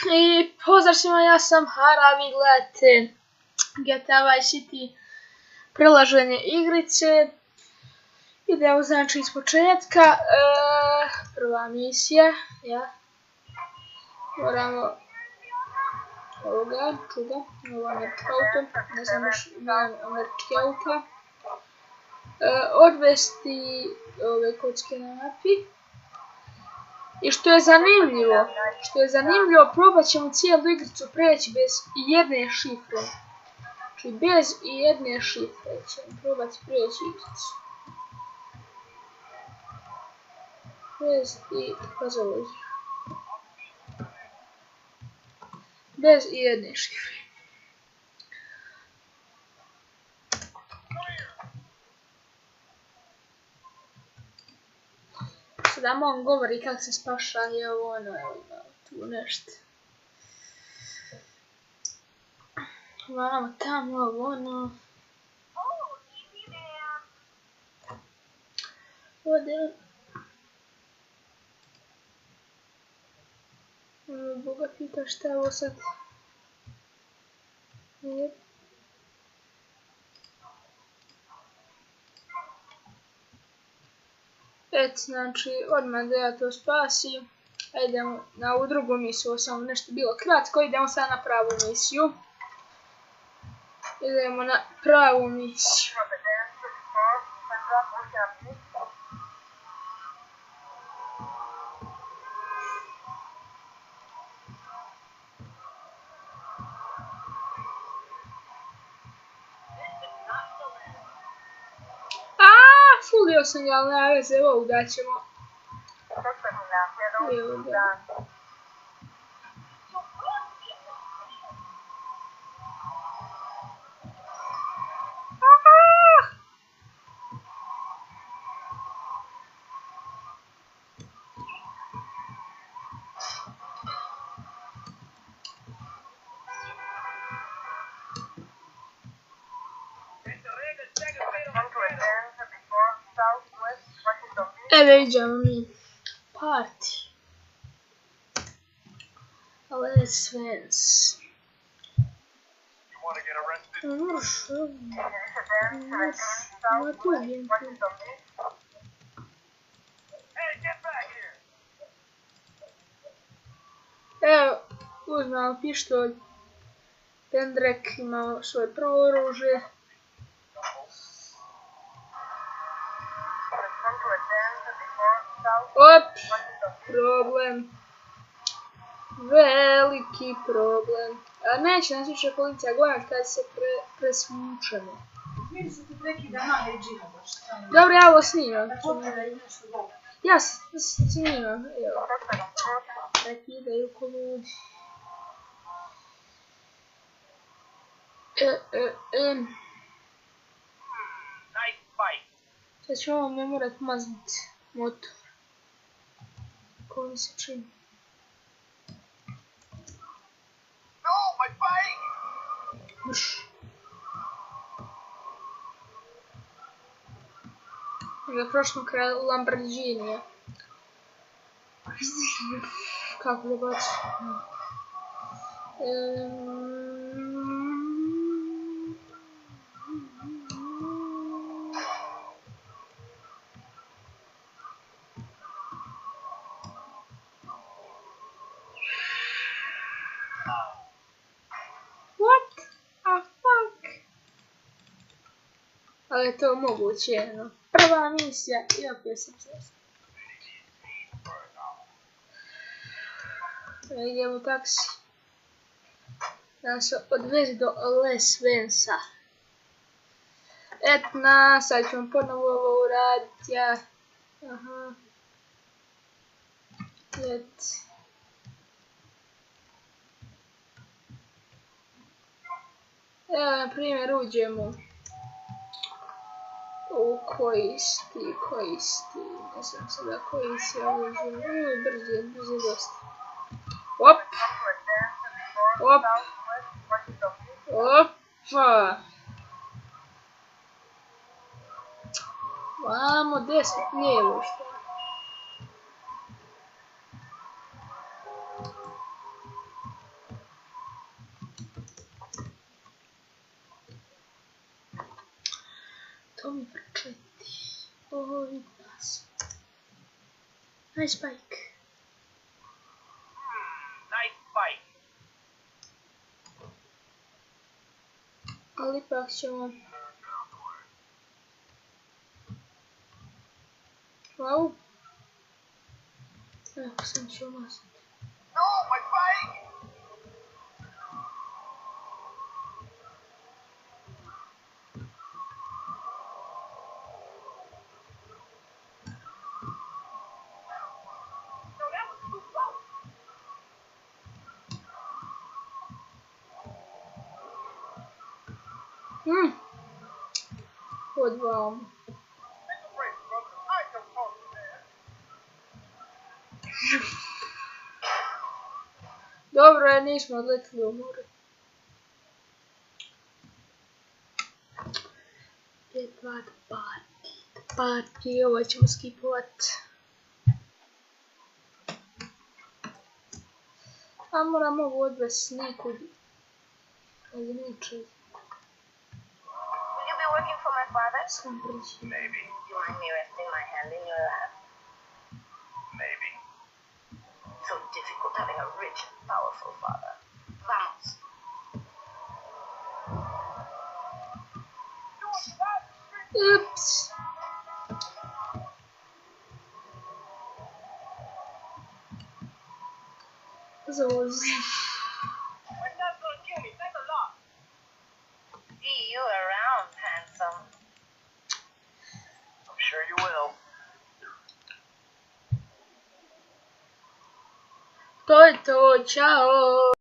I pozdrav svima, ja sam Hara, vi gledate GTA Vice City prelaženje igrice. Idemo znači iz početka. Prva misija, ja. Moramo ovoga, čuda, ovo američko auto, ne znam još imam američki auta. Odvesti ove kocke na mapi. I što je zanimljivo, probat ćemo cijelu igricu preći bez jedne šifre. Znači bez jedne šifre ćemo probati preći igricu. Bez jedne šifre. Sada on govori kako se spaša i ovo ono, ima tu nešto. Vamo tamo, ovo ono. Ovdje. Boga pita šta je ovo sad. Znači, odmah da ja to spasim. Idemo na ovu drugu misiju, ovo samo nešto bilo kratko, idemo sad na pravu misiju. Idemo na pravu misiju. Fulio sam ga, ali nema veze, evo udaćemo. Evo ga. Evo idemo mi. Party. Let's dance. Evo, uzmemo pištolj. Pendrek ima svoje prvo oružje. Op, problem. Veliki problem. A neće nas više policija gonati kada se presvučemo. Dobro, ja ovo snimam. Ja snimam, evo. Prekidaju ko ludi. Sad ću ovo me morat maznut motor. Ko mi se čini. Ga prošlo kraj Lamborghinija. Kako da baci? What the fuck? Ali je to moguće, no. Prva misija i opet sam cesta. Idemo u taksi. Da se odvezi do Les Vensa. Etna, sad ćemo ponovo ovo uraditi, ja. Aha. Evo, na primjer, uđemo u koristi, ne znam sada koji se uđemo, brzo dosta. Op! Opa! Vamo 10 lijevo što je. To mi vrčeti. Ovo vidi nas. Nice bike. Nice fight. Ali ipak ćemo... Wow. Evo sam ću omazati. No, my bike! No, that was too close. Odvao. Take a break, brother. I ain't no punk, man. Dobro je, nismo odletili u more. 5-2 parti, ovo ćemo skipovat. A moram ovo odvesti nekud. Ali neće. Will you be working for my father? Sam prići. Maybe. You mind me resting my hand in your lap? Maybe. So difficult having a rich and powerful father. Vamos. Oops. Zoz. My dad's gonna kill me. Thanks a lot. See you around, handsome. I'm sure you will. To je to, čao.